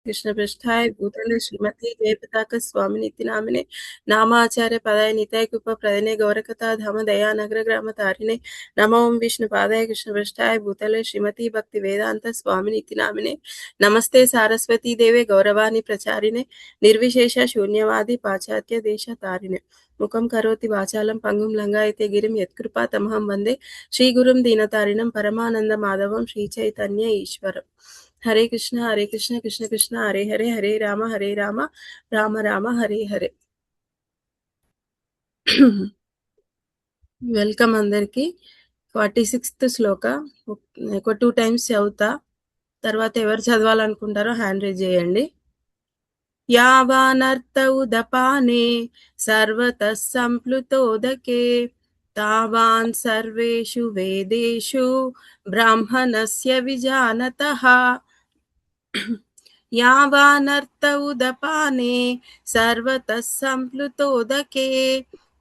कृष्ण पृष्ठाय भूतले श्रीमती जयपताक स्वामिनिति नामिने नामाचार्य पदाय निताय कृपा प्रदने गौरकथा धाम दया नगर ग्राम तारिणे नमो विष्णु पादाय कृष्ण पृष्ठाय भूतले श्रीमती भक्ति वेदांत स्वामिनिति नामिने नमस्ते सारस्वती देवे गौरवाणी प्रचारिणे निर्विशेष शून्यवादी पाश्चात्य देश तारिणे मुखं करोति वाचालं पंगुं लंघयते गिरिं यत्कृपा तमहं वन्दे श्रीगुरुं दीनतारिणं परमानंद माधवं श्रीचैतन्य ईश्वरम् हरे कृष्ण कृष्ण कृष्ण हरे हरे हरे राम राम राम हरे हरे వెల్కమ్ అందరికి 46th శ్లోక ఒక 2 టైమ్స్ చదువుతా తర్వాత ఎవరు చదవాలనుకుంటారో హ్యాండ్ రేజ్ చేయండి యావానర్థ ఉదపానే సర్వతః సంప్లుతోదకే తావాన్ సర్వేషు వేదేషు బ్రాహ్మణస్య విజానతః యావానర్థ ఉదపానే సర్వతః సంప్లుతోదకే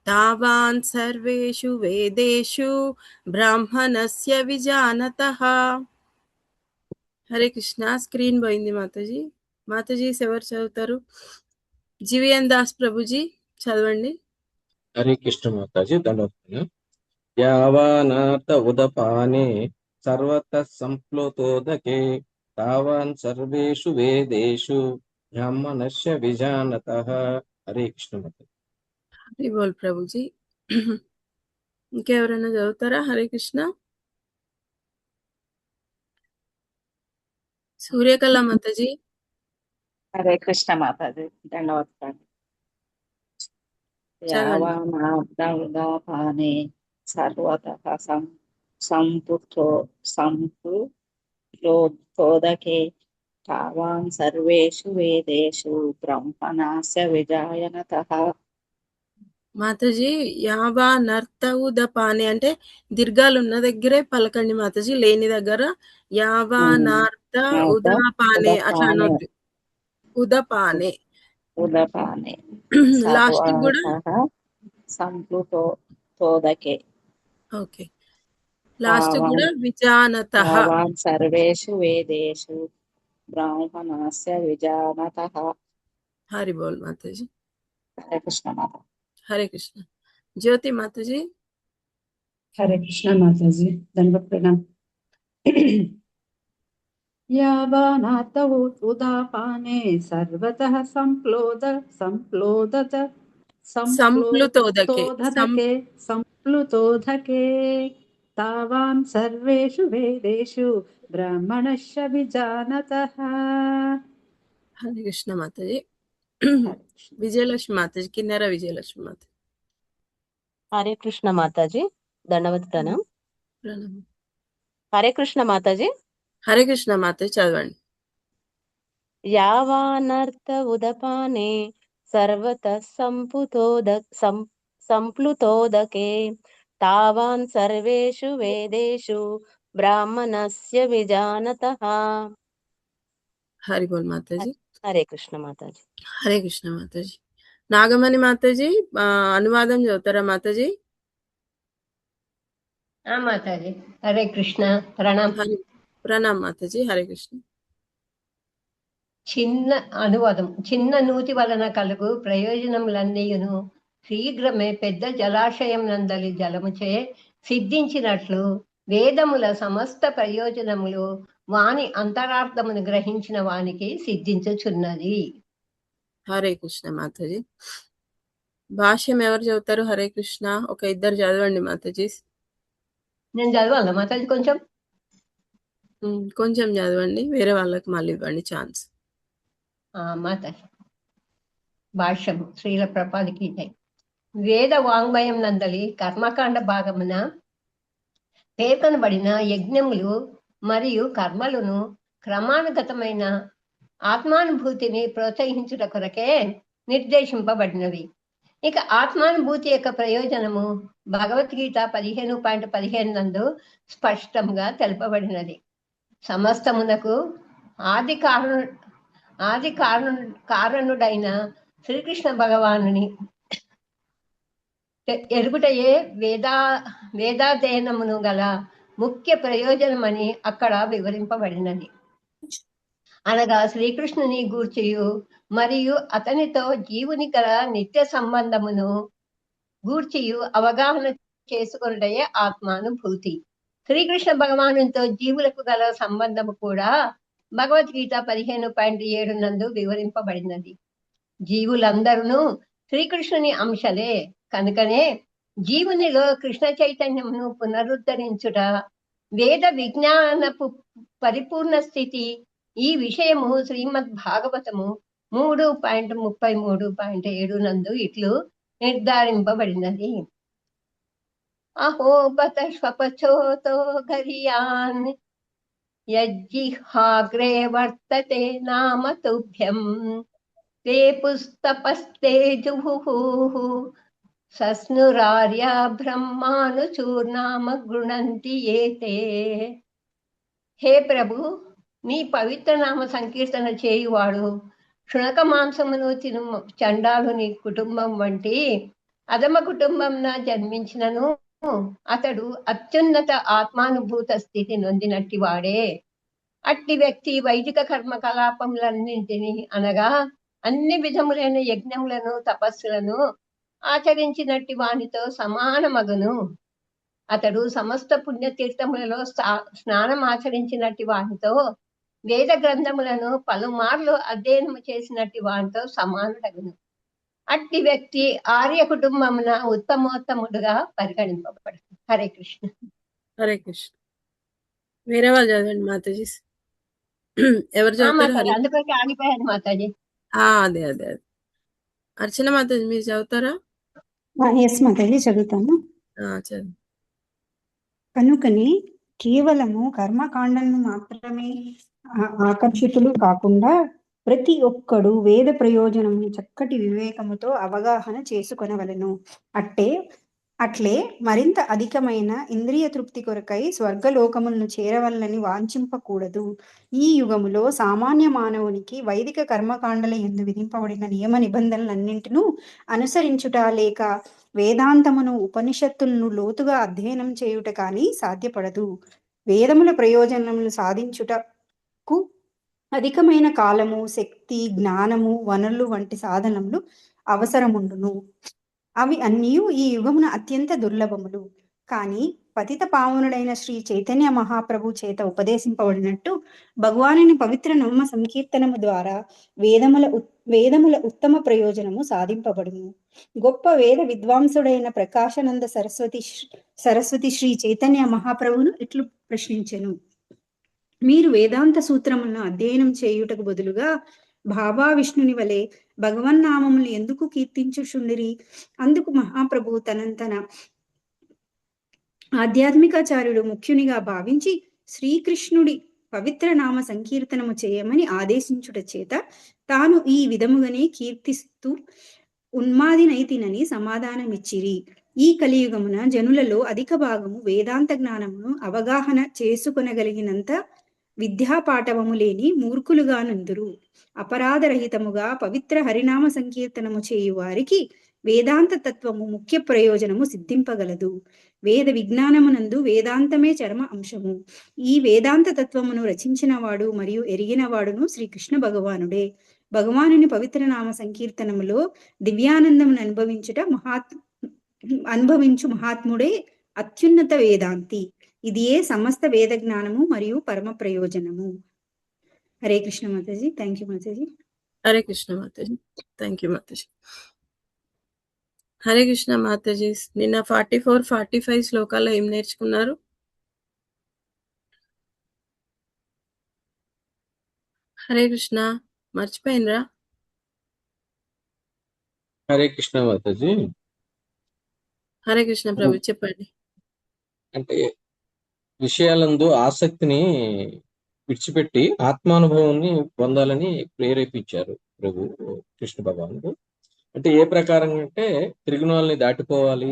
తావాన్ సర్వేషు వేదేషు బ్రాహ్మణస్య విజానతః. హరే కృష్ణ. స్క్రీన్ పోయింది మాతాజీ. మాతాజీ ఎవరు చదువుతారు? జీవిఎన్ దాస్ ప్రభుజీ చదవండి. హరే కృష్ణ మాతాజీ. దండవత్తులు. యావానార్థ ఉదపానే సర్వతః సంప్లుతోదకే తావాన్ సర్వేషు వేదేషు బ్రాహ్మణస్య విజానతః. హరే కృష్ణ మాతాజీ. హరి బోల్ ప్రభుజీ. ఇంకెవరైనా చదువుతారా? హరే కృష్ణ. సూర్యకళ మాతాజీ. హరే కృష్ణ మాతాజీ. ధన్యవాదాలు. చదవండి. యావానార్థ సర్వతః సంప్లుతోదకే తావాన్ సర్వేషు వేదేషు బ్రహ్మణస్య విజానతః. మాతాజీ యావానర్థ ఉదపానే అంటే దీర్ఘాలు ఉన్న దగ్గరే పలకండి మాతాజీ, లేని దగ్గర యావానార్థ ఉదపానే అట్లా అనొద్దు. ఉదపానే ఉదపానే లాస్ట్ కూడా సంప్లుతోదకే. ఓకే. లాస్ట్ కూడా విజానతః. తావాన్ సర్వేషు వేదేషు బ్రాహ్మణస్య విజానతః. హరి బోల్ మాతాజీ. హరే కృష్ణ మాత. హరే కృష్ణ. జ్యోతి మాతాజీ. హరే కృష్ణ మాతాజీ. దండవత్ ప్రణామ్. యావానార్థ ఉదాపానే సర్వతః సంప్లుతోదకే తావాన్ సర్వేషు వేదేషు బ్రాహ్మణస్య విజానతః. హరే కృష్ణ మాతాజీ. విజయలక్ష్మి మాతాజీ. కిన్నెర విజయలక్ష్మి మాతాజీ. హరే కృష్ణ మాతాజీ. దండవత్ ప్రణామ్. ప్రణామం. హరే కృష్ణ మాతాజీ. హరే కృష్ణ మాతాజీ చదవండి. యావానర్థ ఉదపానే సర్వతః సంప్లుతోదకే తావాన్ సర్వేషు వేదేషు బ్రాహ్మణస్య విజానతః. హరి బోల్ మాతాజీ. హరే కృష్ణ మాతాజీ. హరే కృష్ణ మాతాజీ. నాగమణి మాతాజీ అనువాదం చదువుతారా మాతాజీ? మాతాజీ. హరే కృష్ణ. ప్రణామ్ మాతాజీ. హరే కృష్ణ. చిన్న అనువాదం. చిన్న నూతి వలన కలుగు ప్రయోజనములన్నీయును శీఘ్రమే పెద్ద జలాశయం నందలి జలముచే సిద్ధించినట్లు వేదముల సమస్త ప్రయోజనములు వాని అంతరార్థమును గ్రహించిన వానికి సిద్ధించుచున్నది. హరే కృష్ణ మాతాజీ. భాష్యం ఎవరు చదువుతారు? హరే కృష్ణ. ఒక ఇద్దరు చదవండి మాతాజీ. నేను చదవాలా మాతాజీ? కొంచెం చదవండి, వేరే వాళ్ళకి మళ్ళీ ఇవ్వండి ఛాన్స్. మాతాజీ. భాష్యం శ్రీల ప్రపాదికి జై. వేద వాంగ్మయం నందలి కర్మకాండ భాగమున పేర్కొనబడిన యజ్ఞములు మరియు కర్మలను క్రమానుగతమైన ఆత్మానుభూతిని ప్రోత్సహించుట కొరకే నిర్దేశింపబడినవి. ఇక ఆత్మానుభూతి యొక్క ప్రయోజనము భగవద్గీత 15.15 నందు స్పష్టంగా తెలుపబడినది. సమస్తమునకు ఆది కారణుడైన శ్రీకృష్ణ భగవానుని ఎరుగుటయే వేదాధ్యయనమును గల ముఖ్య ప్రయోజనమని అక్కడ వివరింపబడినది. అనగా శ్రీకృష్ణుని గూర్చియు మరియు అతనితో జీవుని గల నిత్య సంబంధమును గూర్చియు అవగాహన చేసుకొనుటయే ఆత్మానుభూతి. శ్రీకృష్ణ భగవానుతో జీవులకు గల సంబంధము కూడా భగవద్గీత 15.7 నందు వివరింపబడినది. జీవులందరూ శ్రీకృష్ణుని అంశలే కనుకనే జీవునిలో కృష్ణ చైతన్యమును పునరుద్ధరించుట వేద విజ్ఞానపు పరిపూర్ణ స్థితి. ఈ విషయము శ్రీమద్ భాగవతము 3.33.7 నందు ఇట్లు నిర్ధారింపబడినది. అహో బత స్వపచోతో గరియాన్ యజ్జిహాగ్రే వర్తతే నామ తుభ్యం తే పుస్తపస్తే జుహుః సస్నురార్య బ్రహ్మానుచూర్నామ గృణంతి ఏతే. హే ప్రభు, నీ పవిత్ర నామ సంకీర్తన చేయువాడు శునక మాంసమును తిను చండాలుని కుటుంబం వంటి అధమ కుటుంబంన జన్మించినను అతడు అత్యున్నత ఆత్మానుభూత స్థితి నొందినట్టి వాడే. అట్టి వ్యక్తి వైదిక కర్మకలాపములన్నింటినీ అనగా అన్ని విధములైన యజ్ఞములను తపస్సులను ఆచరించినట్టి వానితో సమానమగును. అతడు సమస్త పుణ్యతీర్థములలో స్నానం ఆచరించినట్టి వానితో వేద గ్రంథములను పలుమార్లు అధ్యయనము చేసినట్టి వానితో సమానుడగును. అట్టి వ్యక్తి ఆర్య కుటుంబమున ఉత్తమోత్తముడుగా పరిగణింపబడుతుంది. హరే కృష్ణ. హరే కృష్ణ. వేరే వాళ్ళు చదవండి మాతాజీ. ఎవరు చదువుతారు? హరి అందుకొరికి ఆగిపోయాను మాతాజీ. అదే అదే అదే అర్చన మాతాజీ మీరు చదువుతారా? ఎస్ మాతాజీ, చదువుతాను. చదువు. కనుకని కేవలము కర్మకాండలను మాత్రమే ఆకర్షితులు కాకుండా ప్రతి ఒక్కడు వేద ప్రయోజనము చక్కటి వివేకముతో అవగాహన చేసుకొనవలెను. అట్లే మరింత అధికమైన ఇంద్రియ తృప్తి కొరకై స్వర్గలోకములను చేరవలనని వాంఛింపకూడదు. ఈ యుగములో సామాన్య మానవునికి వైదిక కర్మకాండల యందు విధింపబడిన నియమ నిబంధనలన్నింటినూ అనుసరించుట లేక వేదాంతమును ఉపనిషత్తులను లోతుగా అధ్యయనం చేయుట కానీ సాధ్యపడదు. వేదముల ప్రయోజనములు సాధించుటకు అధికమైన కాలము, శక్తి, జ్ఞానము, వనరులు వంటి సాధనములు అవసరముండును. అవి అన్నీ ఈ యుగమున అత్యంత దుర్లభములు. కానీ పతిత పావనుడైన శ్రీ చైతన్య మహాప్రభు చేత ఉపదేశింపబడినట్టు భగవానుని పవిత్ర నామ సంకీర్తనము ద్వారా వేదముల ఉత్తమ ప్రయోజనము సాధింపబడును. గొప్ప వేద విద్వాంసుడైన ప్రకాశానంద సరస్వతి శ్రీ చైతన్య మహాప్రభును ఇట్లు ప్రశ్నించెను. మీరు వేదాంత సూత్రములను అధ్యయనం చేయుటకు బదులుగా భాబా విష్ణుని వలె భగవన్నామములు ఎందుకు కీర్తించుచుండిరి? అందుకు మహాప్రభు తన ఆధ్యాత్మికాచార్యుడు ముఖ్యునిగా భావించి శ్రీకృష్ణుడి పవిత్ర నామ సంకీర్తనము చేయమని ఆదేశించుట చేత తాను ఈ విధముగానే కీర్తిస్తూ ఉన్మాదినైతినని సమాధానమిచ్చిరి. ఈ కలియుగమున జనులలో అధిక భాగము వేదాంత జ్ఞానమును అవగాహన చేసుకొనగలిగినంత విద్యాపాఠవము లేని మూర్ఖులుగా నందురు. అపరాధరహితముగా పవిత్ర హరినామ సంకీర్తనము చేయు వారికి వేదాంత తత్వము ముఖ్య ప్రయోజనము సిద్ధింపగలదు. వేద విజ్ఞానమునందు వేదాంతమే చరమ అంశము. ఈ వేదాంత తత్వమును రచించిన వాడు మరియు ఎరిగిన వాడును శ్రీకృష్ణ భగవానుడే. భగవానుని పవిత్ర నామ సంకీర్తనములో దివ్యానందమును అనుభవించు మహాత్ముడే అత్యున్నత వేదాంతి. ఇదియే సమస్త వేద జ్ఞానము మరియు పరమ ప్రయోజనము. Hare Krishna Mataji. Thank you Mataji. Hare Krishna Mataji. Thank you Mataji. Hare Krishna Mataji. నిన్న 44, 45 శ్లోకాల్లో ఏం నేర్చుకున్నారు? హరే కృష్ణ. మర్చిపోయినరా? హరే కృష్ణ మాతాజీ. హరే కృష్ణ ప్రభు, చెప్పండి. అంటే విషయాలందు ఆసక్తిని విడిచిపెట్టి ఆత్మానుభవాన్ని పొందాలని ప్రేరేపించారు ప్రభు కృష్ణ భగవానుడు. అంటే ఏ ప్రకారంగా అంటే త్రిగుణాలని దాటిపోవాలి,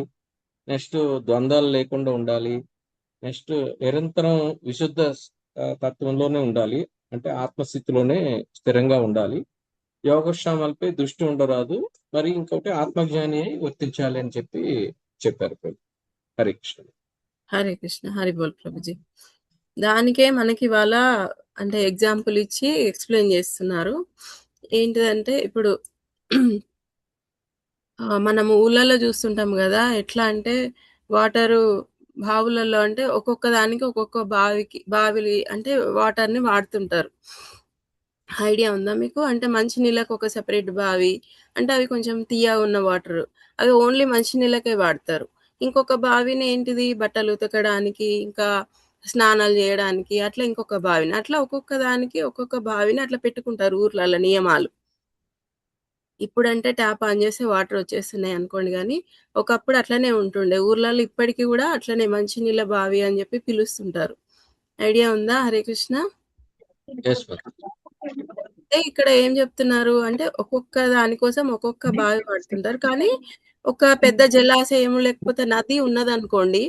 నెక్స్ట్ ద్వంద్వాలు లేకుండా ఉండాలి, నెక్స్ట్ నిరంతరం విశుద్ధ తత్వంలోనే ఉండాలి, అంటే ఆత్మస్థితిలోనే స్థిరంగా ఉండాలి, యోగక్షేమాలపై దృష్టి ఉండరాదు, మరి ఇంకొకటి ఆత్మజ్ఞాని అయి వర్తించాలి అని చెప్పారు ప్రభు. హరే కృష్ణ. హరే కృష్ణ. హరి బోల్ ప్రభుజీ. దానికే మనకి ఇవాళ అంటే ఎగ్జాంపుల్ ఇచ్చి ఎక్స్ప్లెయిన్ చేస్తున్నారు. ఏంటిదంటే ఇప్పుడు మనము ఊర్లలో చూస్తుంటాం కదా, ఎట్లా అంటే వాటరు బావులలో అంటే ఒక్కొక్క దానికి ఒక్కొక్క బావిలి అంటే వాటర్ని వాడుతుంటారు. ఐడియా ఉందా మీకు? అంటే మంచినీళ్ళకి ఒక సెపరేట్ బావి, అంటే అవి కొంచెం తియ్యగా ఉన్న వాటర్, అవి ఓన్లీ మంచినీళ్ళకే వాడతారు. ఇంకొక బావిని ఏంటిది బట్టలు ఉతకడానికి, ఇంకా స్నానాలు చేయడానికి, అట్లా ఇంకొక బావిని, అట్లా ఒక్కొక్క దానికి ఒక్కొక్క బావిని అట్లా పెట్టుకుంటారు ఊర్లలో నియమాలు. ఇప్పుడంటే ట్యాప్ ఆన్ చేస్తే వాటర్ వచ్చేస్తున్నాయి అనుకోండి, కానీ ఒకప్పుడు అట్లనే ఉంటుండే ఊర్లలో. ఇప్పటికీ కూడా అట్లనే మంచినీళ్ళ బావి అని చెప్పి పిలుస్తుంటారు. ఐడియా ఉందా? హరే కృష్ణ. Yes, ma'am. అంటే ఇక్కడ ఏం చెప్తున్నారు అంటే ఒక్కొక్క దానికోసం ఒక్కొక్క బావి వాడుతుంటారు. కానీ ఒక పెద్ద జలాశయం లేకపోతే నది ఉన్నదనుకోండి,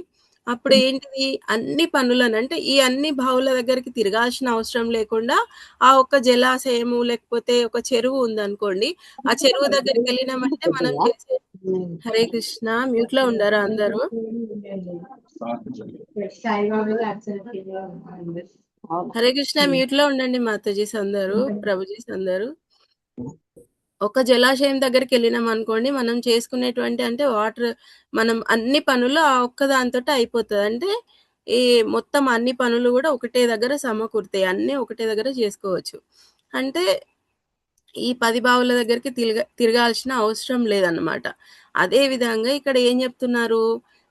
అప్పుడు ఏంటిది అన్ని పనులను అంటే ఈ అన్ని బావుల దగ్గరికి తిరగాల్సిన అవసరం లేకుండా ఆ ఒక్క జలాశయము లేకపోతే ఒక చెరువు ఉందనుకోండి, ఆ చెరువు దగ్గరికి వెళ్ళినామంటే మనం చేసే హరే కృష్ణ. మ్యూట్ లో ఉండారా అందరూ? అవును. హరే కృష్ణ మ్యూట్ లో ఉండండి మాతాజీస్ అందరూ, ప్రభుజీస్ అందరూ. ఒక జలాశయం దగ్గరికి వెళ్ళినాం అనుకోండి, మనం చేసుకునేటువంటి అంటే వాటర్, మనం అన్ని పనులు ఆ ఒక్క దాంతోటి అయిపోతుంది. అంటే ఈ మొత్తం అన్ని పనులు కూడా ఒకటే దగ్గర సమకూరుతాయి, అన్నీ ఒకటే దగ్గర చేసుకోవచ్చు. అంటే ఈ 10 బావుల దగ్గరికి తిరగాల్సిన అవసరం లేదన్నమాట. అదే విధంగా ఇక్కడ ఏం చెప్తున్నారు,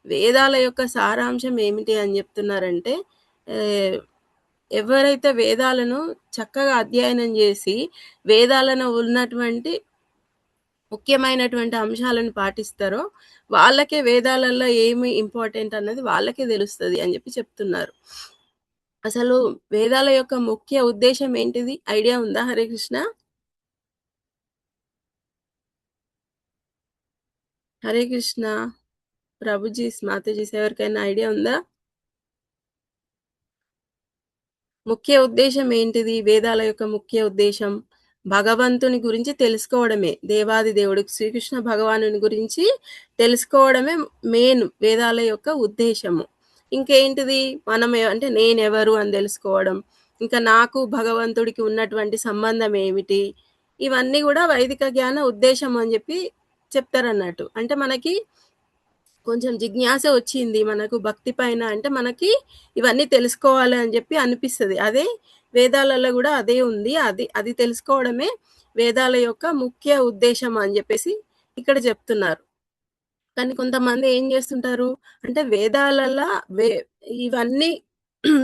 వేదాల యొక్క సారాంశం ఏమిటి అని చెప్తున్నారంటే, ఎవరైతే వేదాలను చక్కగా అధ్యయనం చేసి వేదాలను ఉన్నటువంటి ముఖ్యమైనటువంటి అంశాలను పాటిస్తారో వాళ్ళకే వేదాలలో ఏమి ఇంపార్టెంట్ అన్నది వాళ్ళకే తెలుస్తుంది అని చెప్పి చెప్తున్నారు. అసలు వేదాల యొక్క ముఖ్య ఉద్దేశం ఏంటిది ఐడియా ఉందా? హరే కృష్ణ. హరే కృష్ణ. ప్రభుజీస్ మాతాజీస్ ఎవరికైనా ఐడియా ఉందా? ముఖ్య ఉద్దేశం ఏంటిది? వేదాల యొక్క ముఖ్య ఉద్దేశం భగవంతుని గురించి తెలుసుకోవడమే. దేవాది దేవుడు శ్రీకృష్ణ భగవానుని గురించి తెలుసుకోవడమే మెయిన్ వేదాల యొక్క ఉద్దేశము. ఇంకేంటిది, మనం అంటే నేనెవరు అని తెలుసుకోవడం, ఇంకా నాకు భగవంతుడికి ఉన్నటువంటి సంబంధం ఏమిటి, ఇవన్నీ కూడా వైదిక జ్ఞాన ఉద్దేశం అని చెప్పి చెప్తారన్నట్టు. అంటే మనకి కొంచెం జిజ్ఞాస వచ్చింది మనకు భక్తి పైన అంటే మనకి ఇవన్నీ తెలుసుకోవాలి అని చెప్పి అనిపిస్తుంది. అదే వేదాలలో కూడా అదే ఉంది. అది తెలుసుకోవడమే వేదాల యొక్క ముఖ్య ఉద్దేశం అని చెప్పేసి ఇక్కడ చెప్తున్నారు. కానీ కొంతమంది ఏం చేస్తుంటారు అంటే వేదాలలో ఇవన్నీ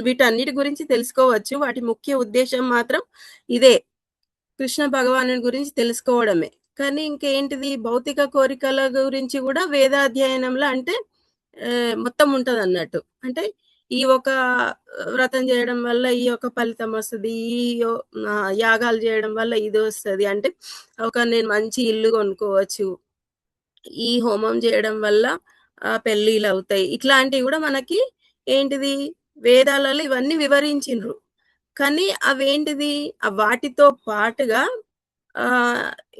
వీటన్నిటి గురించి తెలుసుకోవచ్చు, వాటి ముఖ్య ఉద్దేశం మాత్రం ఇదే, కృష్ణ భగవాను గురించి తెలుసుకోవడమే. కానీ ఇంకేంటిది భౌతిక కోరికల గురించి కూడా వేదాధ్యయనంలో అంటే మొత్తం ఉంటది అన్నట్టు. అంటే ఈ ఒక వ్రతం చేయడం వల్ల ఈ యొక్క ఫలితం వస్తుంది, యాగాలు చేయడం వల్ల ఇది వస్తుంది, అంటే నేను మంచి ఇల్లు కొనుక్కోవచ్చు, ఈ హోమం చేయడం వల్ల పెళ్ళిళ్ళు అవుతాయి, ఇట్లాంటివి కూడా మనకి ఏంటిది వేదాలలో ఇవన్నీ వివరించిండ్రు. కానీ అవేంటిది వాటితో పాటుగా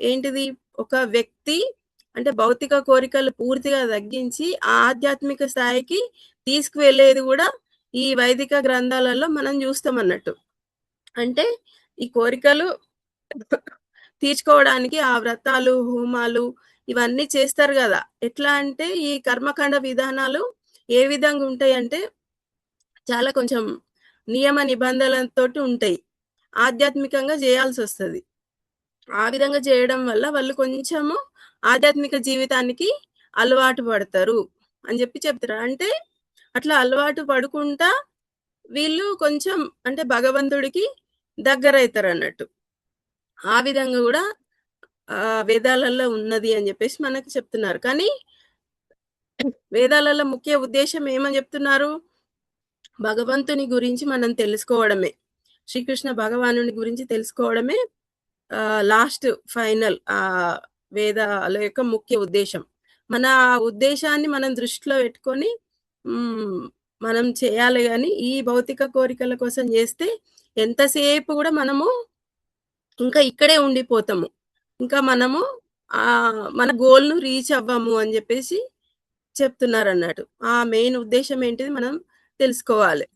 ఏంటిది ఒక వ్యక్తి అంటే భౌతిక కోరికలు పూర్తిగా తగ్గించి ఆధ్యాత్మిక స్థాయికి తీసుకువెళ్ళేది కూడా ఈ వైదిక గ్రంథాలలో మనం చూస్తాం అన్నట్టు. అంటే ఈ కోరికలు తీర్చుకోవడానికి ఆ వ్రతాలు హోమాలు ఇవన్నీ చేస్తారు కదా. ఎట్లా అంటే ఈ కర్మకాండ విధానాలు ఏ విధంగా ఉంటాయి అంటే చాలా కొంచెం నియమ నిబంధనలతో ఉంటాయి, ఆధ్యాత్మికంగా చేయాల్సి వస్తుంది. ఆ విధంగా చేయడం వల్ల వాళ్ళు కొంచెము ఆధ్యాత్మిక జీవితానికి అలవాటు పడతారు అని చెప్పి చెప్తారు. అంటే అట్లా అలవాటు పడుకుంటా వీళ్ళు కొంచెం అంటే భగవంతుడికి దగ్గర అవుతారు అన్నట్టు. ఆ విధంగా కూడా వేదాలలో ఉన్నది అని చెప్పేసి మనకు చెప్తున్నారు. కానీ వేదాలలో ముఖ్య ఉద్దేశం ఏమని చెప్తున్నారు, భగవంతుని గురించి మనం తెలుసుకోవడమే, శ్రీకృష్ణ భగవానుని గురించి తెలుసుకోవడమే లాస్ట్ ఫైనల్ వేదాల యొక్క ముఖ్య ఉద్దేశం. మన ఉద్దేశాన్ని మనం దృష్టిలో పెట్టుకొని మనం చేయాలి. కానీ ఈ భౌతిక కోరికల కోసం చేస్తే ఎంతసేపు కూడా మనము ఇంకా ఇక్కడే ఉండిపోతాము, ఇంకా మనము మన గోల్ను రీచ్ అవ్వము అని చెప్పేసి చెప్తున్నారు అన్నట్టు. ఆ మెయిన్ ఉద్దేశం ఏంటిది మనం తెలుసుకోవాలి.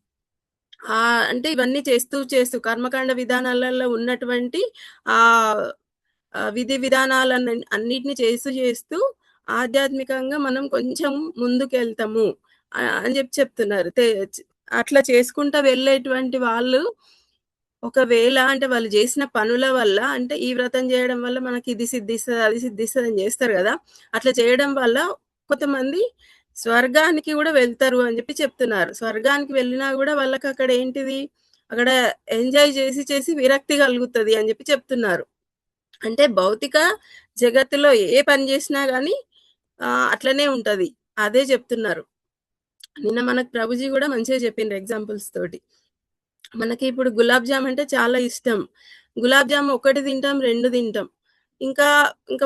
అంటే ఇవన్నీ చేస్తూ కర్మకాండ విధానాలలో ఉన్నటువంటి ఆ విధి విధానాలను అన్నిటిని చేస్తూ ఆధ్యాత్మికంగా మనం కొంచెం ముందుకెళ్తాము అని చెప్తున్నారు. అట్లా చేసుకుంటా వెళ్ళేటువంటి వాళ్ళు ఒకవేళ అంటే వాళ్ళు చేసిన పనుల వల్ల అంటే ఈ వ్రతం చేయడం వల్ల మనకి ఇది సిద్ధిస్తుంది అది సిద్ధిస్తుంది అని చేస్తారు కదా, అట్లా చేయడం వల్ల కొంతమంది స్వర్గానికి కూడా వెళ్తారు అని చెప్తున్నారు. స్వర్గానికి వెళ్ళినా కూడా వాళ్ళకి అక్కడ ఏంటిది, అక్కడ ఎంజాయ్ చేసి విరక్తి కలుగుతుంది అని చెప్తున్నారు. అంటే భౌతిక జగత్తులో ఏ పని చేసినా కానీ అట్లనే ఉంటది, అదే చెప్తున్నారు. నిన్న మనకు ప్రభుజీ కూడా మంచిగా చెప్పిండ్రు ఎగ్జాంపుల్స్ తోటి. మనకి ఇప్పుడు గులాబ్ జామ్ అంటే చాలా ఇష్టం. గులాబ్ జామ్ 1 తింటాం, 2 తింటాం. ఇంకా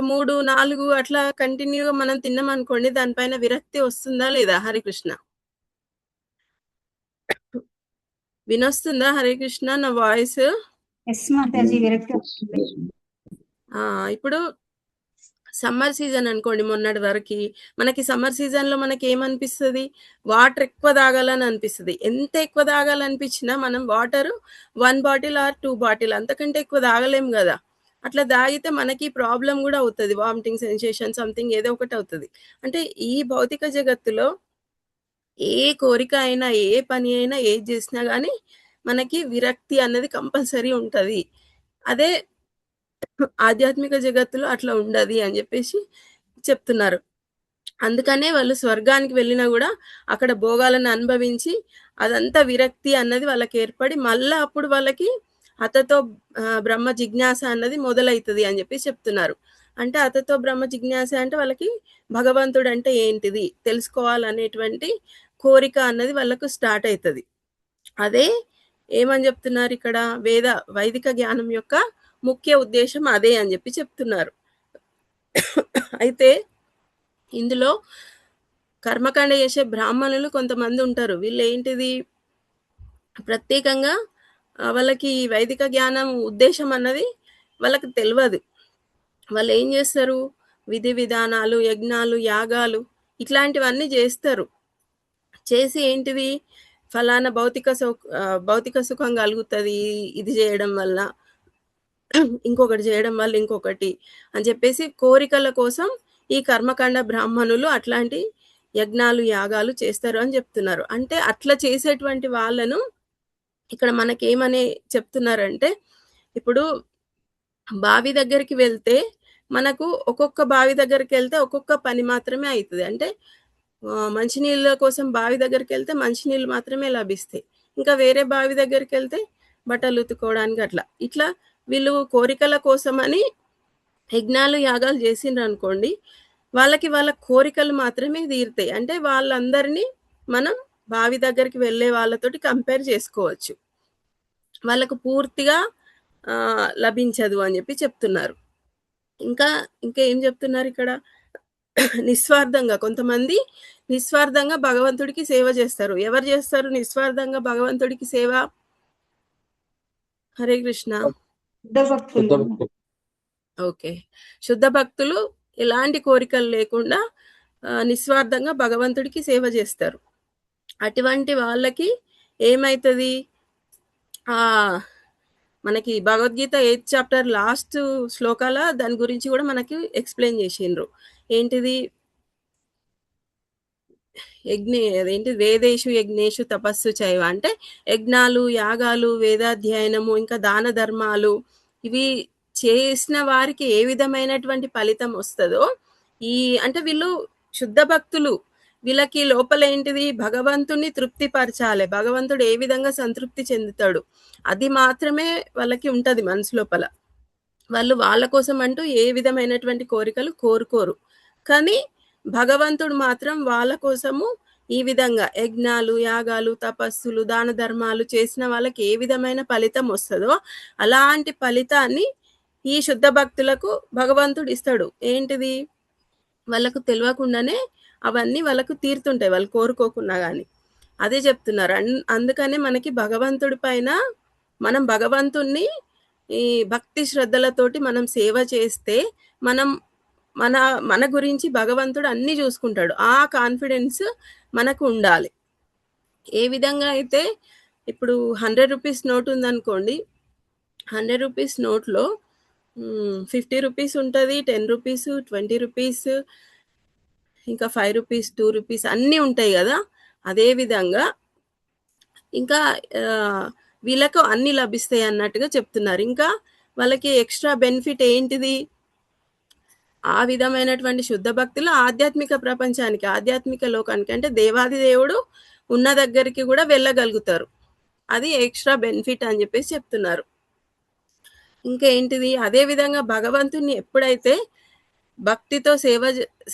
3, 4 అట్లా కంటిన్యూగా మనం తిన్నామనుకోండి, దానిపైన విరక్తి వస్తుందా లేదా? హరికృష్ణ వినొస్తుందా? హరికృష్ణ నా వాయిస్? ఎస్ మాతాజీ, విరక్తి వస్తుంది. ఇప్పుడు సమ్మర్ సీజన్ అనుకోండి, మొన్నటి వరకు మనకి సమ్మర్ సీజన్లో మనకి ఏమనిపిస్తుంది, వాటర్ ఎక్కువ తాగాలని అనిపిస్తుంది. ఎంత ఎక్కువ తాగాలనిపించినా మనం వాటర్ 1 బాటిల్ ఆర్ 2 బాటిల్ అంతకంటే ఎక్కువ తాగలేం కదా. అట్లా తాగితే మనకి ప్రాబ్లం కూడా అవుతుంది, వామిటింగ్ సెన్సేషన్ సంథింగ్ ఏదో ఒకటి అవుతుంది. అంటే ఈ భౌతిక జగత్తులో ఏ కోరిక అయినా ఏ పని అయినా ఏది చేసినా కానీ మనకి విరక్తి అన్నది కంపల్సరీ ఉంటుంది. అదే ఆధ్యాత్మిక జగత్తులో అట్లా ఉండదు అని చెప్పేసి చెప్తున్నారు. అందుకనే వాళ్ళు స్వర్గానికి వెళ్ళినా కూడా అక్కడ భోగాలను అనుభవించి అదంతా విరక్తి అన్నది వాళ్ళకి ఏర్పడి మళ్ళీ అప్పుడు వాళ్ళకి అతతో బ్రహ్మ జిజ్ఞాస అన్నది మొదలవుతుంది అని చెప్పి చెప్తున్నారు. అంటే అతతో బ్రహ్మ జిజ్ఞాస అంటే వాళ్ళకి భగవంతుడు అంటే ఏంటిది తెలుసుకోవాలనేటువంటి కోరిక అన్నది వాళ్ళకు స్టార్ట్ అవుతుంది. అదే ఏమని చెప్తున్నారు ఇక్కడ, వైదిక జ్ఞానం యొక్క ముఖ్య ఉద్దేశం అదే అని చెప్పి చెప్తున్నారు. అయితే ఇందులో కర్మకాండ చేసే బ్రాహ్మణులు కొంతమంది ఉంటారు. వీళ్ళు ఏంటిది, ప్రత్యేకంగా వాళ్ళకి వైదిక జ్ఞానం ఉద్దేశం అన్నది వాళ్ళకి తెలియదు. వాళ్ళు ఏం చేస్తారు, విధి విధానాలు, యజ్ఞాలు, యాగాలు ఇట్లాంటివన్నీ చేస్తారు. చేసి ఏంటిది, ఫలానా భౌతిక సుఖం కలుగుతుంది ఇది చేయడం వల్ల, ఇంకొకటి చేయడం వల్ల ఇంకొకటి అని చెప్పేసి కోరికల కోసం ఈ కర్మకాండ బ్రాహ్మణులు అట్లాంటి యజ్ఞాలు యాగాలు చేస్తారు అని చెప్తున్నారు. అంటే అట్లా చేసేటువంటి వాళ్ళను ఇక్కడ మనకేమని చెప్తున్నారంటే, ఇప్పుడు బావి దగ్గరికి వెళ్తే మనకు ఒక్కొక్క బావి దగ్గరికి వెళ్తే ఒక్కొక్క పని మాత్రమే అవుతుంది. అంటే మంచినీళ్ళ కోసం బావి దగ్గరికి వెళ్తే మంచినీళ్ళు మాత్రమే లభిస్తాయి. ఇంకా వేరే బావి దగ్గరికి వెళ్తే బట్టలు ఉతుకోవడానికి ఇట్లా వీళ్ళు కోరికల కోసమని యజ్ఞాలు యాగాలు చేసిండ్రు అనుకోండి, వాళ్ళకి వాళ్ళ కోరికలు మాత్రమే తీరుతాయి. అంటే వాళ్ళందరినీ మనం బావి దగ్గరికి వెళ్ళే వాళ్ళతోటి కంపేర్ చేసుకోవచ్చు, వాళ్ళకు పూర్తిగా లభించదు అని చెప్పి చెప్తున్నారు. ఇంకా ఏం చెప్తున్నారు ఇక్కడ, నిస్వార్థంగా కొంతమంది నిస్వార్థంగా భగవంతుడికి సేవ చేస్తారు. ఎవరు చేస్తారు నిస్వార్థంగా భగవంతుడికి సేవ? హరే కృష్ణ. ఓకే, శుద్ధ భక్తులు ఎలాంటి కోరికలు లేకుండా నిస్వార్థంగా భగవంతుడికి సేవ చేస్తారు. అటువంటి వాళ్ళకి ఏమవుతుంది, మనకి భగవద్గీత 8th చాప్టర్ లాస్ట్ శ్లోకాల దాని గురించి కూడా మనకి ఎక్స్ప్లెయిన్ చేసిండ్రు. ఏంటిది, అదేంటి, వేదేషు యజ్ఞేషు తపస్సు చైవ అంటే యజ్ఞాలు యాగాలు వేదాధ్యయనము ఇంకా దాన ధర్మాలు ఇవి చేసిన వారికి ఏ విధమైనటువంటి ఫలితం వస్తుందో, అంటే వీళ్ళు శుద్ధ భక్తులు, వీళ్ళకి లోపల ఏంటిది, భగవంతుని తృప్తిపరచాలి, భగవంతుడు ఏ విధంగా సంతృప్తి చెందుతాడు అది మాత్రమే వాళ్ళకి ఉంటది మనసు లోపల. వాళ్ళు వాళ్ళ కోసం అంటూ ఏ విధమైనటువంటి కోరికలు కోరుకోరు. కానీ భగవంతుడు మాత్రం వాళ్ళ కోసము ఈ విధంగా యజ్ఞాలు యాగాలు తపస్సులు దాన ధర్మాలు చేసిన వాళ్ళకి ఏ విధమైన ఫలితం వస్తుందో అలాంటి ఫలితాన్ని ఈ శుద్ధ భక్తులకు భగవంతుడు ఇస్తాడు. ఏంటిది, వాళ్ళకు తెలియకుండానే అవన్నీ వాళ్ళకు తీరుతుంటాయి, వాళ్ళు కోరుకోకున్నా కానీ. అదే చెప్తున్నారు. అందుకనే మనకి భగవంతుడి పైన మనం భగవంతుణ్ణి ఈ భక్తి శ్రద్ధలతోటి మనం సేవ చేస్తే మన గురించి భగవంతుడు అన్ని చూసుకుంటాడు. ఆ కాన్ఫిడెన్స్ మనకు ఉండాలి. ఏ విధంగా అయితే ఇప్పుడు 100 రూపీస్ నోట్ ఉందనుకోండి, 100 రూపీస్ నోట్లో 50 రూపీస్ ఉంటుంది, 10 రూపీస్, 20 రూపీస్, ఇంకా 5 రూపీస్, 2 రూపీస్ అన్నీ ఉంటాయి కదా. అదేవిధంగా ఇంకా వీళ్ళకు అన్నీ లభిస్తాయి అన్నట్టుగా చెప్తున్నారు. ఇంకా వాళ్ళకి ఎక్స్ట్రా బెనిఫిట్ ఏంటిది? ఆ విధమైనటువంటి శుద్ధ భక్తులు ఆధ్యాత్మిక ప్రపంచానికి, ఆధ్యాత్మిక లోకానికి, అంటే దేవాది దేవుడు ఉన్న దగ్గరికి కూడా వెళ్ళగలుగుతారు. అది ఎక్స్ట్రా బెనిఫిట్ అని చెప్పేసి చెప్తున్నారు. ఇంకా ఏంటిది? అదే విధంగా భగవంతుని ఎప్పుడైతే భక్తితో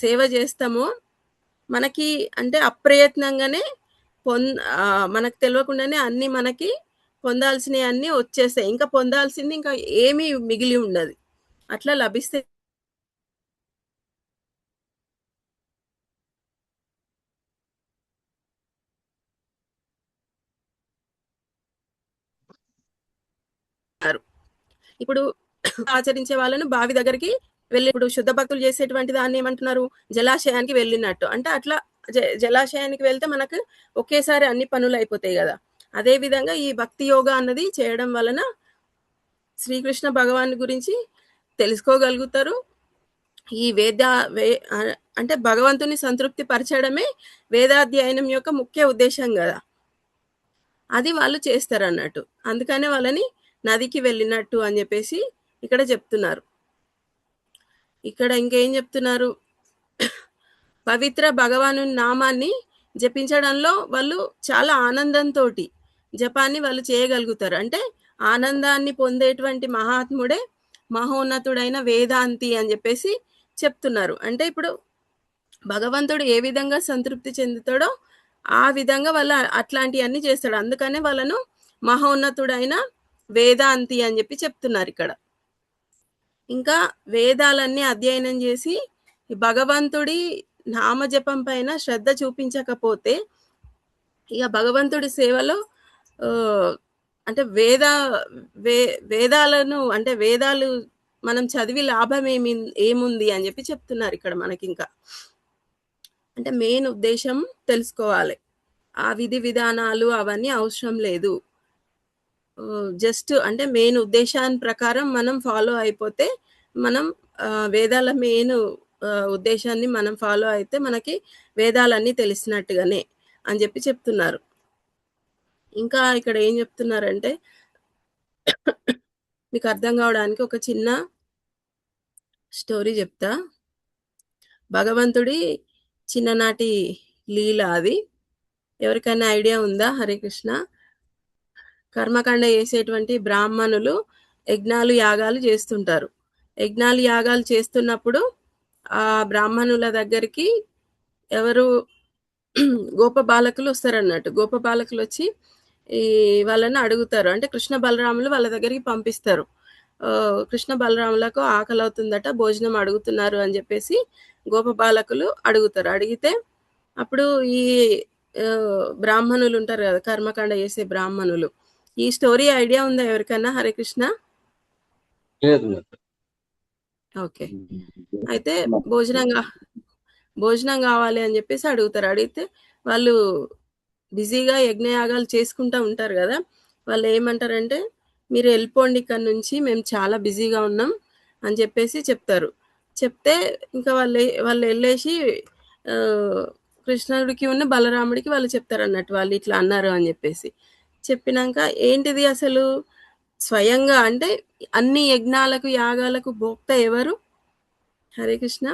సేవ చేస్తామో మనకి అంటే అప్రయత్నంగానే మనకు తెలియకుండానే అన్ని మనకి పొందాల్సినవి అన్నీ వచ్చేస్తాయి. ఇంకా పొందాల్సింది ఇంకా ఏమీ మిగిలి ఉండదు. అట్లా లభిస్తే ఇప్పుడు ఆచరించే వాళ్ళను బావి దగ్గరికి వెళ్ళి, ఇప్పుడు శుద్ధ భక్తులు చేసేటువంటి దాన్ని ఏమంటున్నారు? జలాశయానికి వెళ్ళినట్టు. అంటే అట్లా జలాశయానికి వెళ్తే మనకు ఒకేసారి అన్ని పనులు అయిపోతాయి కదా. అదే విధంగా ఈ భక్తి యోగా అన్నది చేయడం వలన శ్రీకృష్ణ భగవాన్ గురించి తెలుసుకోగలుగుతారు. ఈ అంటే భగవంతుని సంతృప్తి పరచడమే వేదాధ్యయనం యొక్క ముఖ్య ఉద్దేశం కదా. అది వాళ్ళు చేస్తారు అన్నట్టు. అందుకనే వాళ్ళని నదికి వెళ్ళినట్టు అని చెప్పేసి ఇక్కడ చెప్తున్నారు. ఇక్కడ ఇంకేం చెప్తున్నారు? పవిత్ర భగవాను నామాన్ని జపించడంలో వాళ్ళు చాలా ఆనందంతో జపాన్ని వాళ్ళు చేయగలుగుతారు. అంటే ఆనందాన్ని పొందేటువంటి మహాత్ముడే మహోన్నతుడైన వేదాంతి అని చెప్పేసి చెప్తున్నారు. అంటే ఇప్పుడు భగవంతుడు ఏ విధంగా సంతృప్తి చెందుతాడో ఆ విధంగా వాళ్ళ అట్లాంటివన్నీ చేస్తాడు. అందుకనే వాళ్ళను మహోన్నతుడైన వేదాంతి అని చెప్పి చెప్తున్నారు ఇక్కడ. ఇంకా వేదాలన్నీ అధ్యయనం చేసి భగవంతుడి నామజపం పైన శ్రద్ధ చూపించకపోతే ఇక భగవంతుడి సేవలో అంటే వేదాలను అంటే వేదాలు మనం చదివి లాభం ఏముంది అని చెప్పి చెప్తున్నారు ఇక్కడ మనకి. ఇంకా అంటే మెయిన్ ఉద్దేశం తెలుసుకోవాలి. ఆ విధి విధానాలు అవన్నీ అవసరం లేదు. జస్ట్ అంటే మెయిన్ ఉద్దేశాన్ని ప్రకారం మనం ఫాలో అయిపోతే మనం వేదాల మెయిన్ ఉద్దేశాన్ని మనం ఫాలో అయితే మనకి వేదాలన్నీ తెలిసినట్టుగానే అని చెప్పి చెప్తున్నారు. ఇంకా ఇక్కడ ఏం చెప్తున్నారంటే మీకు అర్థం కావడానికి ఒక చిన్న స్టోరీ చెప్తా. భగవంతుడి చిన్ననాటి లీల అది. ఎవరికైనా ఐడియా ఉందా? హరే కృష్ణ. కర్మకాండ చేసేటువంటి బ్రాహ్మణులు యజ్ఞాలు యాగాలు చేస్తుంటారు. యజ్ఞాలు యాగాలు చేస్తున్నప్పుడు ఆ బ్రాహ్మణుల దగ్గరికి ఎవరు గోప బాలకులు వస్తారన్నట్టు. గోప బాలకులు వచ్చి వాళ్ళని అడుగుతారు. అంటే కృష్ణ బలరాములు వాళ్ళ దగ్గరికి పంపిస్తారు. కృష్ణ బలరాములకు ఆకలి అవుతుందట, భోజనం అడుగుతున్నారు అని చెప్పేసి గోప బాలకులు అడుగుతారు. అడిగితే అప్పుడు ఈ బ్రాహ్మణులు ఉంటారు కదా, కర్మకాండ చేసే బ్రాహ్మణులు. ఈ స్టోరీ ఐడియా ఉందా ఎవరికైనా? హరే కృష్ణ. ఓకే. అయితే భోజనం కావాలి అని చెప్పేసి అడుగుతారు. అడిగితే వాళ్ళు బిజీగా యజ్ఞయాగాలు చేసుకుంటూ ఉంటారు కదా. వాళ్ళు ఏమంటారంటే మీరు వెళ్ళిపోండి ఇక్కడ నుంచి, మేము చాలా బిజీగా ఉన్నాం అని చెప్పేసి చెప్తారు. చెప్తే ఇంకా వాళ్ళు వెళ్ళేసి కృష్ణుడికి ఉన్న బలరాముడికి వాళ్ళు చెప్తారు అన్నట్టు, వాళ్ళు ఇట్లా అన్నారు అని చెప్పేసి. చెప్పినాక ఏంటిది అసలు స్వయంగా అంటే అన్ని యజ్ఞాలకు యాగాలకు భోక్త ఎవరు? హరే కృష్ణ.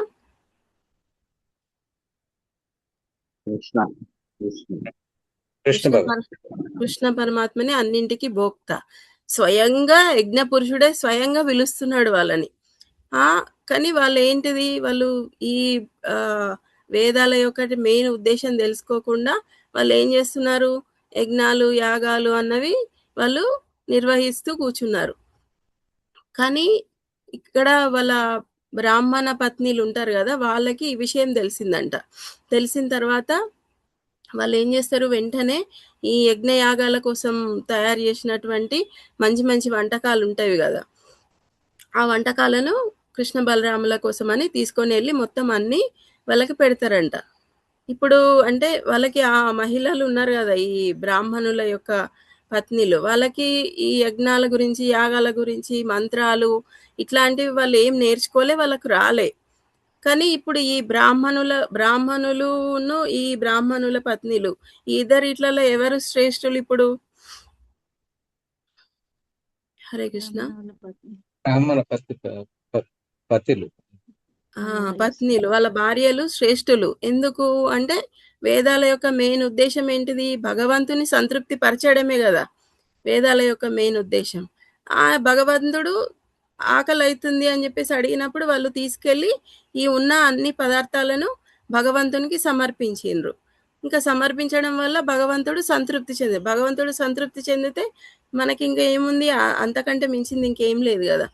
కృష్ణ పరమాత్మని అన్నింటికి భోక్త. స్వయంగా యజ్ఞ పురుషుడే స్వయంగా పిలుస్తున్నాడు వాళ్ళని. కానీ వాళ్ళు ఏంటిది, వాళ్ళు ఈ వేదాల యొక్క మెయిన్ ఉద్దేశం తెలుసుకోకుండా వాళ్ళు ఏం చేస్తున్నారు? యజ్ఞాలు యాగాలు అన్నవి వాళ్ళు నిర్వహిస్తూ కూర్చున్నారు. కానీ ఇక్కడ వాళ్ళ బ్రాహ్మణ పత్నిలు ఉంటారు కదా, వాళ్ళకి ఈ విషయం తెలిసిందంట. తెలిసిన తర్వాత వాళ్ళు ఏం చేస్తారు? వెంటనే ఈ యజ్ఞయాగాల కోసం తయారు చేసినటువంటి మంచి మంచి వంటకాలు ఉంటాయి కదా, ఆ వంటకాలను కృష్ణ బలరాముల కోసం అని తీసుకొని వెళ్ళి మొత్తం అన్ని వాళ్ళకి పెడతారంట. ఇప్పుడు అంటే వాళ్ళకి ఆ మహిళలు ఉన్నారు కదా, ఈ బ్రాహ్మణుల యొక్క పత్నిలు వాళ్ళకి ఈ యజ్ఞాల గురించి, యాగాల గురించి, మంత్రాలు ఇట్లాంటివి వాళ్ళు ఏం నేర్చుకోలే, వాళ్ళకు రాలే. కానీ ఇప్పుడు ఈ బ్రాహ్మణులును ఈ బ్రాహ్మణుల పత్నిలు ఈ ఇట్లలో ఎవరు శ్రేష్ఠులు ఇప్పుడు? హరే కృష్ణ. బ్రాహ్మణ పతిలు పత్నిలు వాళ్ళ భార్యలు శ్రేష్ఠులు. ఎందుకు అంటే వేదాల యొక్క మెయిన్ ఉద్దేశం ఏంటిది? భగవంతుని సంతృప్తి పరచడమే కదా వేదాల యొక్క మెయిన్ ఉద్దేశం. ఆ భగవంతుడు ఆకలి అవుతుంది అని చెప్పేసి అడిగినప్పుడు వాళ్ళు తీసుకెళ్ళి ఈ ఉన్న అన్ని పదార్థాలను భగవంతునికి సమర్పించిండ్రు. ఇంకా సమర్పించడం వల్ల భగవంతుడు సంతృప్తి చెందితే మనకి ఇంకా ఏముంది? అంతకంటే మించింది ఇంకేం లేదు కదా.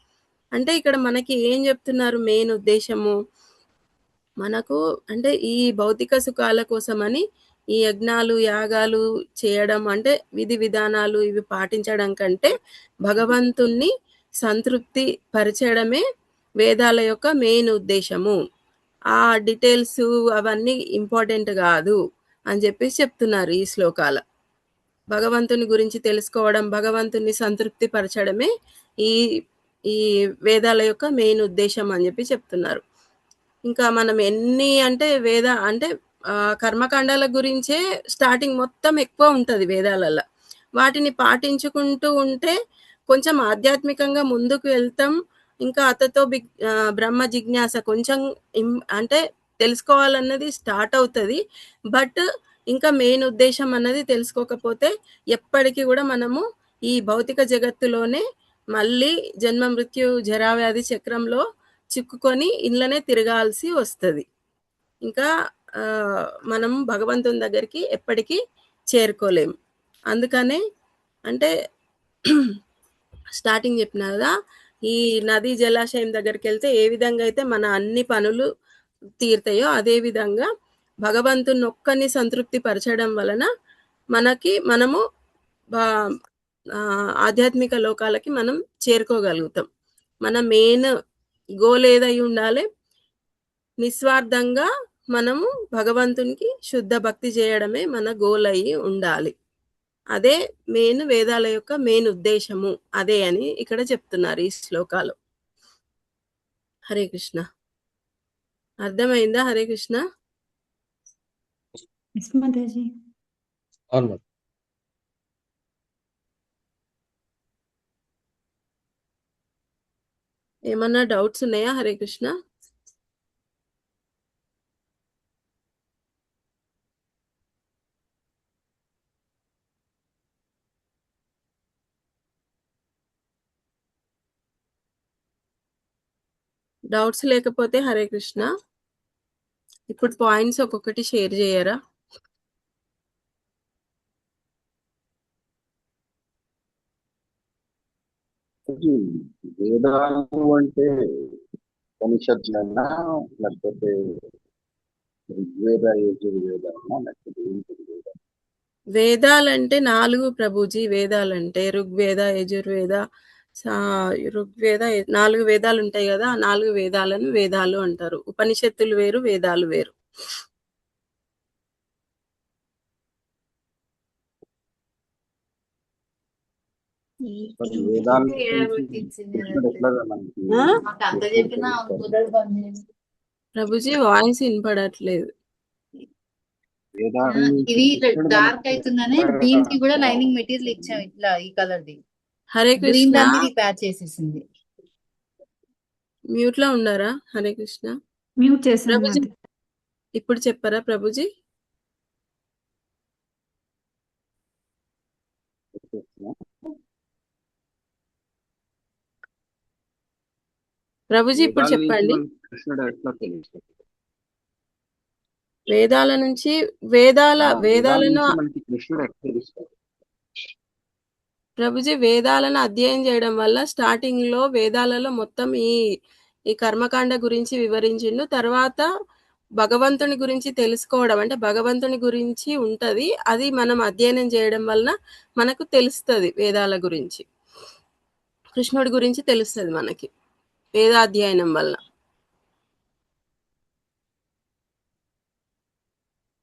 అంటే ఇక్కడ మనకి ఏం చెప్తున్నారు మెయిన్ ఉద్దేశము? మనకు అంటే ఈ భౌతిక సుఖాల కోసమని ఈ యజ్ఞాలు, యాగాలు చేయడం అంటే విధి విధానాలు ఇవి పాటించడం కంటే భగవంతుణ్ణి సంతృప్తి పరచడమే వేదాల యొక్క మెయిన్ ఉద్దేశము. ఆ డీటెయిల్స్ అవన్నీ ఇంపార్టెంట్ కాదు అని చెప్పేసి చెప్తున్నారు ఈ శ్లోకాల. భగవంతుని గురించి తెలుసుకోవడం, భగవంతుని సంతృప్తి పరచడమే ఈ ఈ వేదాల యొక్క మెయిన్ ఉద్దేశం అని చెప్పి చెప్తున్నారు. ఇంకా మనం ఎన్ని అంటే కర్మకాండాల గురించే స్టార్టింగ్ మొత్తం ఎక్కువ ఉంటుంది వేదాలలో. వాటిని పాటించుకుంటూ ఉంటే కొంచెం ఆధ్యాత్మికంగా ముందుకు వెళ్తాం. ఇంకా అతతో బ్రహ్మ జిజ్ఞాస కొంచెం అంటే తెలుసుకోవాలన్నది స్టార్ట్ అవుతుంది. బట్ ఇంకా మెయిన్ ఉద్దేశం అన్నది తెలుసుకోకపోతే ఎప్పటికీ కూడా మనము ఈ భౌతిక జగత్తులోనే మళ్ళీ జన్మ మృత్యు జరావ్యాధి చక్రంలో చిక్కుకొని ఇంట్లోనే తిరగాల్సి వస్తుంది. ఇంకా మనం భగవంతుని దగ్గరికి ఎప్పటికీ చేరుకోలేము. అందుకనే అంటే స్టార్టింగ్ చెప్పిన కదా, ఈ నది జలాశయం దగ్గరికి వెళ్తే ఏ విధంగా అయితే మన అన్ని పనులు తీరుతాయో అదే విధంగా భగవంతుని ఒక్కని సంతృప్తి పరచడం వలన మనము ఆధ్యాత్మిక లోకాలకి మనం చేరుకోగలుగుతాం. మన మెయిన్ గోల్ ఏదై ఉండాలి? నిస్వార్థంగా మనము భగవంతునికి శుద్ధ భక్తి చేయడమే మన గోల్ అయి ఉండాలి. అదే మెయిన్ వేదాల యొక్క మెయిన్ ఉద్దేశము అదే అని ఇక్కడ చెప్తున్నారు ఈ శ్లోకాలు. హరే కృష్ణ. అర్థమైందా? హరే కృష్ణ. ఏమన్నా డౌట్స్ ఉన్నాయా? హరే కృష్ణ. డౌట్స్ లేకపోతే హరే కృష్ణ. ఇప్పుడు పాయింట్స్ ఒక్కొక్కటి షేర్ చేయరా? వేదాలు అంటే ఉపనిషత్తులైనా లేకపోతే ఋగ్వేద యజుర్వేదమా లేకపోతే వేదాలంటే 4 ప్రభుజీ. వేదాలంటే ఋగ్వేద, యజుర్వేద, 4 వేదాలు ఉంటాయి కదా. ఆ 4 వేదాలను వేదాలు అంటారు. ఉపనిషత్తులు వేరు, వేదాలు వేరు. ప్రభుజీ వాయిస్ వినపడట్లేదు. ఇది డార్క్ అవుతుందనే దీనికి కూడా లైనింగ్ మెటీరియల్ ఇచ్చాం ఇట్లా ఈ colour the. Hare green Krishna. దానికి ప్యాచ్ చేసేసింది. మ్యూట్ లో ఉండారా? హరే కృష్ణ. మ్యూట్ చేసాను. ప్రభుజీ ఇప్పుడు చెప్పారా ప్రభుజీ? ప్రభుజీ ఇప్పుడు చెప్పండి. కృష్ణుడు ఎట్లా తెలుసు? వేదాల నుంచి వేదాలను మనకి కృష్ణుడు ఎట్లా తెలుస్తాడు? ప్రభుజీ వేదాలను అధ్యయనం చేయడం వల్ల స్టార్టింగ్ లో వేదాలలో మొత్తం ఈ కర్మకాండ గురించి వివరించిండు. తర్వాత భగవంతుని గురించి తెలుసుకోవడం అంటే భగవంతుని గురించి ఉంటది. అది మనం అధ్యయనం చేయడం వలన మనకు తెలుస్తుంది. వేదాల గురించి, కృష్ణుడి గురించి తెలుస్తుంది మనకి వేదాధ్యయనం వల్ల.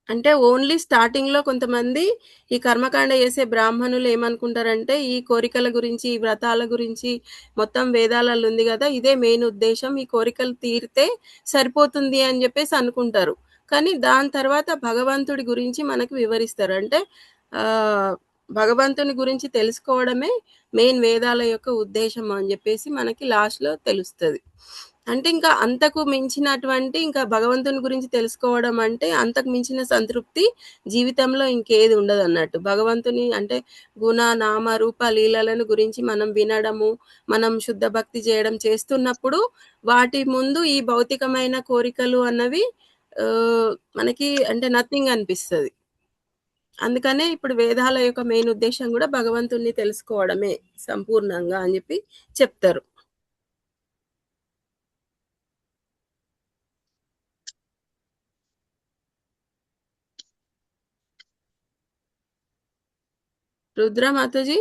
అంటే ఓన్లీ స్టార్టింగ్లో కొంతమంది ఈ కర్మకాండ చేసే బ్రాహ్మణులు ఏమనుకుంటారంటే ఈ కోరికల గురించి ఈ వ్రతాల గురించి మొత్తం వేదాలలో ఉంది కదా, ఇదే మెయిన్ ఉద్దేశం, ఈ కోరికలు తీరితే సరిపోతుంది అని చెప్పేసి అనుకుంటారు. కానీ దాని తర్వాత భగవంతుడి గురించి మనకు వివరిస్తారు. అంటే భగవంతుని గురించి తెలుసుకోవడమే మెయిన్ వేదాల యొక్క ఉద్దేశం అని చెప్పేసి మనకి లాస్ట్లో తెలుస్తుంది. అంటే ఇంకా అంతకు మించినటువంటి ఇంకా భగవంతుని గురించి తెలుసుకోవడం అంటే అంతకు మించిన సంతృప్తి జీవితంలో ఇంకేది ఉండదు అన్నట్టు. భగవంతుని అంటే గుణ నామ రూప లీలలను గురించి మనం వినడము, మనం శుద్ధ భక్తి చేయడం చేస్తున్నప్పుడు వాటి ముందు ఈ భౌతికమైన కోరికలు అన్నవి మనకి అంటే నథింగ్ అనిపిస్తుంది. అందుకనే ఇప్పుడు వేదాల యొక్క మెయిన్ ఉద్దేశం కూడా భగవంతుణ్ణి తెలుసుకోవడమే సంపూర్ణంగా అని చెప్పి చెప్తారు. రుద్ర మాతాజీ,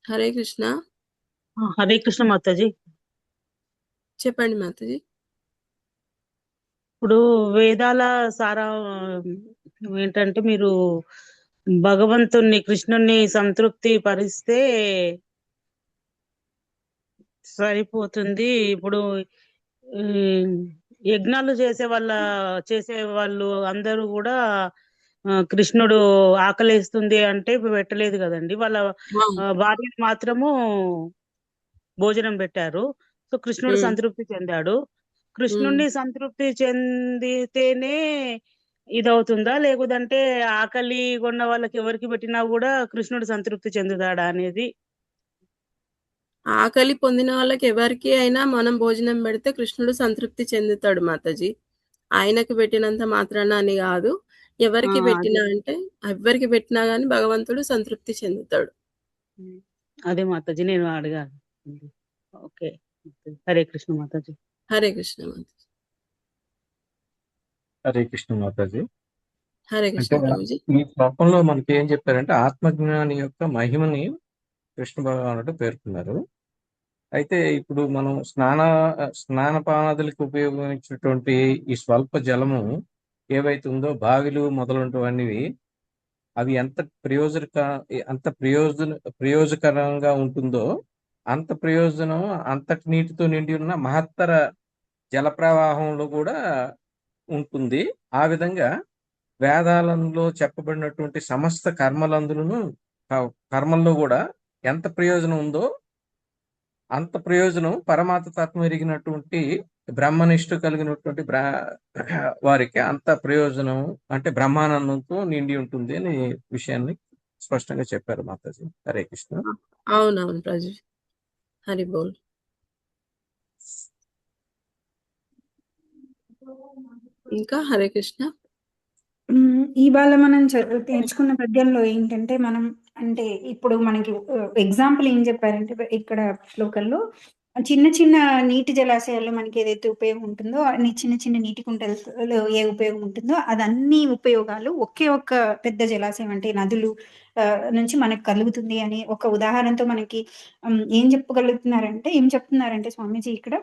హరే కృష్ణ. హరే కృష్ణ మాతాజీ. చెప్పండి మాతాజీ. ఇప్పుడు వేదాల సారా ఏంటంటే మీరు భగవంతుణ్ణి కృష్ణుణ్ణి సంతృప్తి పరిస్తే సరిపోతుంది. ఇప్పుడు యజ్ఞాలు చేసే వాళ్ళు అందరూ కూడా కృష్ణుడు ఆకలేస్తుంది అంటే పెట్టలేదు కదండి, వాళ్ళ భార్యను మాత్రము భోజనం పెట్టారు. సో కృష్ణుడు సంతృప్తి చెందాడు. కృష్ణుడిని సంతృప్తి చెందితేనే ఇదవుతుందా, లేకుంటే ఆకలి కొన్న వాళ్ళకి ఎవరికి పెట్టినా కూడా కృష్ణుడు సంతృప్తి చెందుతాడా అనేది? ఆకలి పొందిన వాళ్ళకి ఎవరికి అయినా మనం భోజనం పెడితే కృష్ణుడు సంతృప్తి చెందుతాడు మాతాజీ. ఆయనకు పెట్టినంత మాత్రాన అని కాదు, ఎవరికి పెట్టినా అంటే ఎవరికి పెట్టినా గానీ భగవంతుడు సంతృప్తి చెందుతాడు. అదే మాతాజీ నేను అడిగాను. ఓకే, హరే కృష్ణ మాతాజీ. హరే కృష్ణ మాతాజీ. హరే కృష్ణ మాతాజీ. హరే కృష్ణ ప్రభుజీ. ఈ శ్లోకంలో మనకి ఏం చెప్పారంటే ఆత్మజ్ఞాని యొక్క మహిమని కృష్ణ భగవానుడు పేర్కొన్నారు. అయితే ఇప్పుడు మనం స్నానపానాదులకు ఉపయోగించేటువంటి ఈ స్వల్ప జలము ఏవైతే ఉందో బావిలు మొదలైనటువంటివి అవి ఎంత ప్రయోజకరంగా ఉంటుందో అంత ప్రయోజనం అంతటి నీటితో నిండి ఉన్న మహత్తర జల ప్రవాహంలో కూడా ఉంటుంది. ఆ విధంగా వేదాలలో చెప్పబడినటువంటి సమస్త కర్మల్లో కూడా ఎంత ప్రయోజనం ఉందో అంత ప్రయోజనం పరమాత్మ తత్వం ఎరిగినటువంటి బ్రహ్మనిష్ట కలిగినటువంటి వారికి అంత ప్రయోజనం అంటే బ్రహ్మానందంతో నిండి ఉంటుంది అనే విషయాన్ని స్పష్టంగా చెప్పారు మాతాజీ. హరే కృష్ణ. అవునవును ప్రజీ, హరి బోల్. ఇంకా హరే కృష్ణ. ఇవాళ మనం నేర్చుకున్న పద్యంలో ఏంటంటే మనం అంటే ఇప్పుడు మనకి ఎగ్జాంపుల్ ఏం చెప్పారంటే ఇక్కడ శ్లోకంలో చిన్న చిన్న నీటి జలాశయాల్లో మనకి ఏదైతే ఉపయోగం ఉంటుందో చిన్న చిన్న నీటి కుంటలలో ఏ ఉపయోగం ఉంటుందో అదన్ని ఉపయోగాలు ఒకే ఒక్క పెద్ద జలాశయం అంటే నదులు నుంచి మనకు కలుగుతుంది అని ఒక ఉదాహరణతో మనకి ఏం చెప్తున్నారంటే స్వామీజీ ఇక్కడ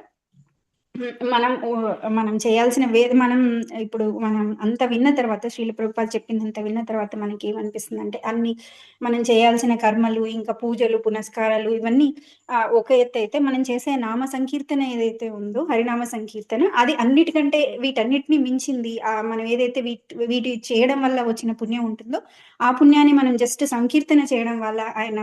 మనం చేయాల్సిన మనం ఇప్పుడు మనం అంత విన్న తర్వాత శ్రీల ప్రభుపాద చెప్పిందంత విన్న తర్వాత మనకి ఏమనిపిస్తుంది అంటే అన్ని మనం చేయాల్సిన కర్మలు ఇంకా పూజలు పునస్కారాలు ఇవన్నీ ఒక ఎత్తు అయితే మనం చేసే నామ సంకీర్తన ఏదైతే ఉందో హరినామ సంకీర్తన అది అన్నిటికంటే వీటన్నిటిని మించింది. మనం ఏదైతే వీటి చేయడం వల్ల వచ్చిన పుణ్యం ఉంటుందో ఆ పుణ్యాన్ని మనం జస్ట్ సంకీర్తన చేయడం వల్ల ఆయన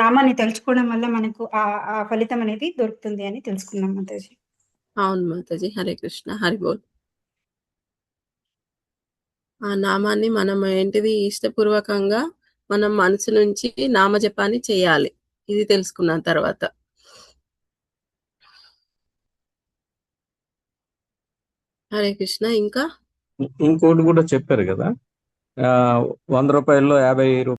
నామాన్ని తెలుసుకోవడం వల్ల మనకు ఆ ఫలితం అనేది దొరుకుతుంది అని తెలుసుకున్నాం మాతాజీ. అవును మాతాజీ, హరే కృష్ణ, హరి బోల్. ఆ నామాన్ని మనం ఏంటిది ఇష్టపూర్వకంగా మనం మనసు నుంచి నామజపాన్ని చేయాలి, ఇది తెలుసుకున్న తర్వాత. హరే కృష్ణ. ఇంకా ఇంకోటి కూడా చెప్పారు కదా, 100 రూపాయల్లో 50